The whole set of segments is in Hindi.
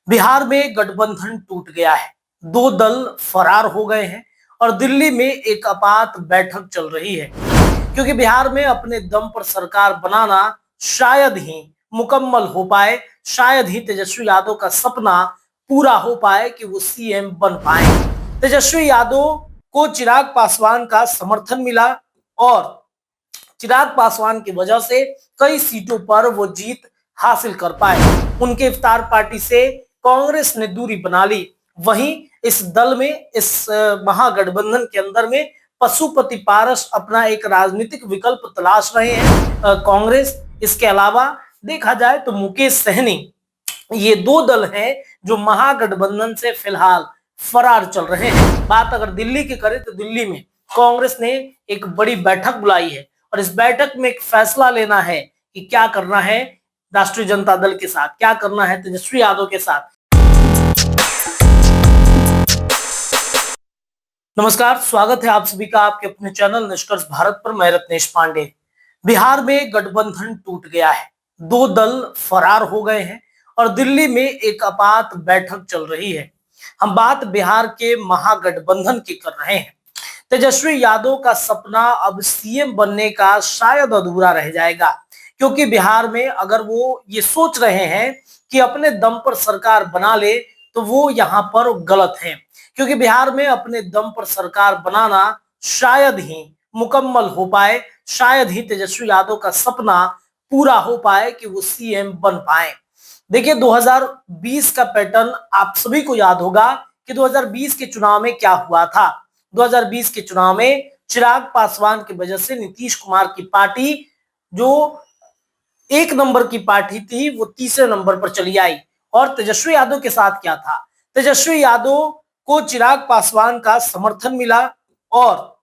बिहार में गठबंधन टूट गया है। दो दल फरार हो गए हैं और दिल्ली में एक आपात बैठक चल रही है, क्योंकि बिहार में अपने दम पर सरकार बनाना शायद ही मुकम्मल हो पाए, शायद ही तेजस्वी यादव का सपना पूरा हो पाए कि वो सीएम बन पाए। तेजस्वी यादव को चिराग पासवान का समर्थन मिला और चिराग पासवान की वजह से कई सीटों पर वो जीत हासिल कर पाए। उनके इफ्तार पार्टी से कांग्रेस ने दूरी बना ली। वहीं इस दल में, इस महागठबंधन के अंदर में पशुपति पारस अपना एक राजनीतिक विकल्प तलाश रहे हैं। कांग्रेस, इसके अलावा देखा जाए तो मुकेश सहनी, ये दो दल हैं जो महागठबंधन से फिलहाल फरार चल रहे हैं। बात अगर दिल्ली की करें तो दिल्ली में कांग्रेस ने एक बड़ी बैठक बुलाई है और इस बैठक में एक फैसला लेना है कि क्या करना है राष्ट्रीय जनता दल के साथ, क्या करना है तेजस्वी यादव के साथ। नमस्कार, स्वागत है आप सभी का आपके अपने चैनल निष्कर्ष भारत पर। मैं रत्नेश पांडे। बिहार में गठबंधन टूट गया है, दो दल फरार हो गए हैं और दिल्ली में एक आपात बैठक चल रही है। हम बात बिहार के महागठबंधन की कर रहे हैं। तेजस्वी यादव का सपना अब सीएम बनने का शायद अधूरा रह जाएगा, क्योंकि बिहार में अगर वो ये सोच रहे हैं कि अपने दम पर सरकार बना ले तो वो यहाँ पर गलत है, क्योंकि बिहार में अपने दम पर सरकार बनाना शायद ही मुकम्मल हो पाए, शायद ही तेजस्वी यादव का सपना पूरा हो पाए कि वो सीएम बन पाए। देखिए, 2020 का पैटर्न आप सभी को याद होगा कि 2020 के चुनाव में क्या हुआ था। 2020 के चुनाव में चिराग पासवान की वजह से नीतीश कुमार की पार्टी, जो एक नंबर की पार्टी थी, वो तीसरे नंबर पर चली आई। और तेजस्वी यादव के साथ क्या था? तेजस्वी यादव को चिराग पासवान का समर्थन मिला और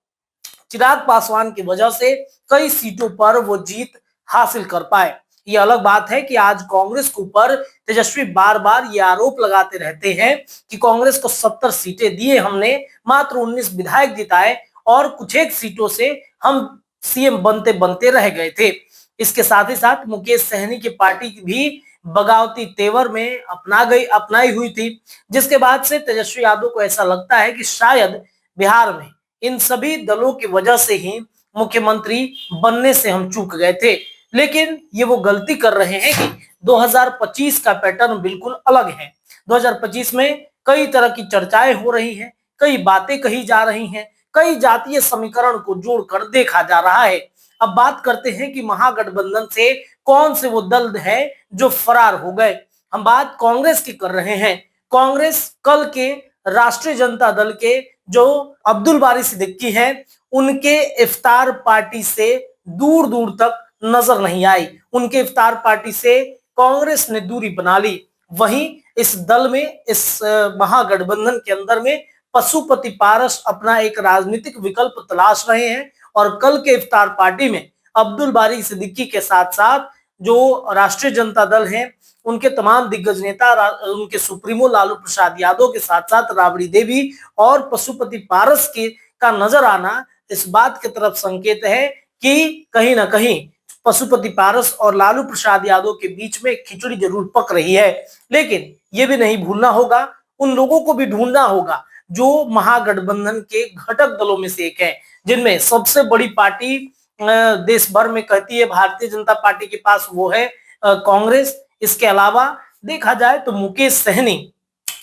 चिराग पासवान की वजह से कई सीटों पर वो जीत हासिल कर पाए। ये अलग बात है कि आज कांग्रेस के ऊपर तेजस्वी बार बार ये आरोप लगाते रहते हैं कि कांग्रेस को 70 सीटें दिए हमने, मात्र 19 विधायक जिताए और कुछ एक सीटों से हम सीएम बनते बनते रह गए थे। इसके साथ ही साथ मुकेश सहनी की पार्टी भी बगावती तेवर में अपनाई हुई थी, जिसके बाद से तेजस्वी यादव को ऐसा लगता है कि शायद बिहार में इन सभी दलों की वजह से ही मुख्यमंत्री बनने से हम चूक गए थे। लेकिन ये वो गलती कर रहे हैं कि 2025 का पैटर्न बिल्कुल अलग है। 2025 में कई तरह की चर्चाएं हो रही हैं, कई बातें कही जा रही हैं, कई जातीय समीकरण को जोड़कर देखा जा रहा है। अब बात करते हैं कि महागठबंधन से कौन से वो दल है जो फरार हो गए। हम बात कांग्रेस की कर रहे हैं। कांग्रेस कल के राष्ट्रीय जनता दल के जो अब्दुल बारी सिद्दीकी हैं, उनके इफ्तार पार्टी से दूर दूर तक नजर नहीं आई। उनके इफ्तार पार्टी से कांग्रेस ने दूरी बना ली। वहीं इस दल में, इस महागठबंधन के अंदर में पशुपति पारस अपना एक राजनीतिक विकल्प तलाश रहे हैं और कल के इफ्तार पार्टी में अब्दुल बारी सिद्दीकी के साथ साथ जो राष्ट्रीय जनता दल है, उनके तमाम दिग्गज नेता, उनके सुप्रीमो लालू प्रसाद यादव के साथ साथ राबड़ी देवी और पशुपति पारस के का नजर आना इस बात की तरफ संकेत है कि कहीं ना कहीं पशुपति पारस और लालू प्रसाद यादव के बीच में खिचड़ी जरूर पक रही है। लेकिन ये भी नहीं भूलना होगा, उन लोगों को भी ढूंढना होगा जो महागठबंधन के घटक दलों में से एक है, जिनमें सबसे बड़ी पार्टी देश भर में कहती है भारतीय जनता पार्टी के पास, वो है कांग्रेस। इसके अलावा देखा जाए तो मुकेश सहनी,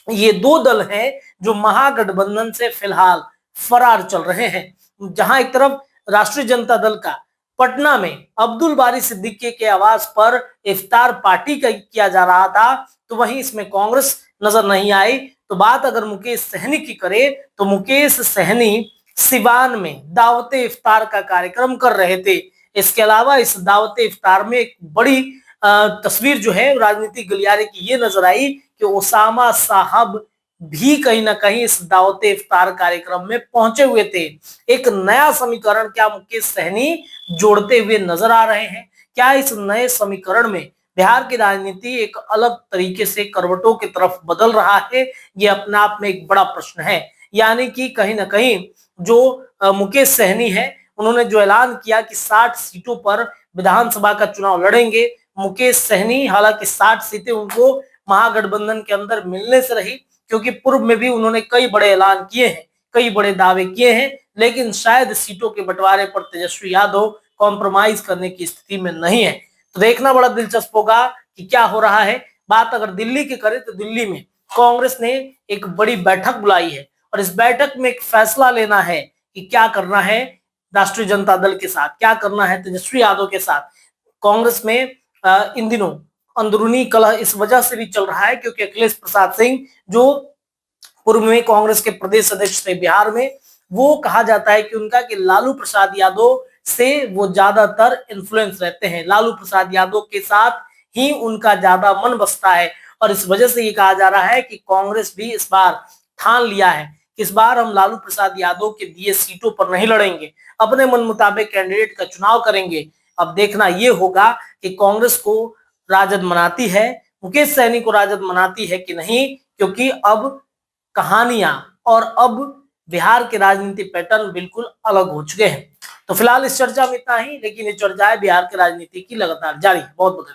ये दो दल हैं जो महागठबंधन से फिलहाल फरार चल रहे हैं। जहां एक तरफ राष्ट्रीय जनता दल का पटना में अब्दुल बारी सिद्दीकी के आवास पर इफ्तार पार्टी का किया जा रहा था, तो वहीं इसमें कांग्रेस नजर नहीं आई। तो बात अगर मुकेश सहनी की करे तो मुकेश सहनी सिवान में दावते इफ्तार का कार्यक्रम कर रहे थे। इसके अलावा इस दावते इफ्तार में एक बड़ी तस्वीर जो है राजनीतिक गलियारे की ये नजर आई कि ओसामा साहब भी कहीं ना कहीं इस दावते इफ्तार कार्यक्रम में पहुंचे हुए थे। एक नया समीकरण क्या मुकेश सहनी जोड़ते हुए नजर आ रहे हैं? क्या इस नए समीकरण में बिहार की राजनीति एक अलग तरीके से करवटों की तरफ बदल रहा है? ये अपने आप में एक बड़ा प्रश्न है। यानी कि कहीं ना कहीं जो मुकेश सहनी है, उन्होंने जो ऐलान किया कि 60 सीटों पर विधानसभा का चुनाव लड़ेंगे मुकेश सहनी, हालांकि 60 सीटें उनको महागठबंधन के अंदर मिलने से रही, क्योंकि पूर्व में भी उन्होंने कई बड़े ऐलान किए हैं, कई बड़े दावे किए हैं, लेकिन शायद सीटों के बंटवारे पर तेजस्वी यादव कॉम्प्रोमाइज करने की स्थिति में नहीं है। तो देखना बड़ा दिलचस्प होगा कि क्या हो रहा है। बात अगर दिल्ली की करें तो दिल्ली में कांग्रेस ने एक बड़ी बैठक बुलाई है और इस बैठक में एक फैसला लेना है कि क्या करना है राष्ट्रीय जनता दल के साथ, क्या करना है तेजस्वी यादव के साथ। कांग्रेस में इन दिनों अंदरूनी कलह इस वजह से भी चल रहा है क्योंकि अखिलेश प्रसाद सिंह, जो पूर्व में कांग्रेस के प्रदेश अध्यक्ष थे बिहार में, वो कहा जाता है कि उनका कि लालू प्रसाद यादव से वो ज्यादातर इन्फ्लुएंस रहते हैं, लालू प्रसाद यादव के साथ ही उनका ज्यादा मन बसता है। और इस वजह से ये कहा जा रहा है कि कांग्रेस भी इस बार ठान लिया है कि इस बार हम लालू प्रसाद यादव के दिए सीटों पर नहीं लड़ेंगे, अपने मन मुताबिक कैंडिडेट का चुनाव करेंगे। अब देखना ये होगा कि कांग्रेस को राजद मनाती है, मुकेश सहनी को राजद मनाती है कि नहीं, क्योंकि अब कहानियां और अब बिहार के राजनीति पैटर्न बिल्कुल अलग हो चुके हैं। तो फिलहाल इस चर्चा में इतना ही, लेकिन ये चर्चा है बिहार की राजनीति की लगातार जारी है। बहुत बहुत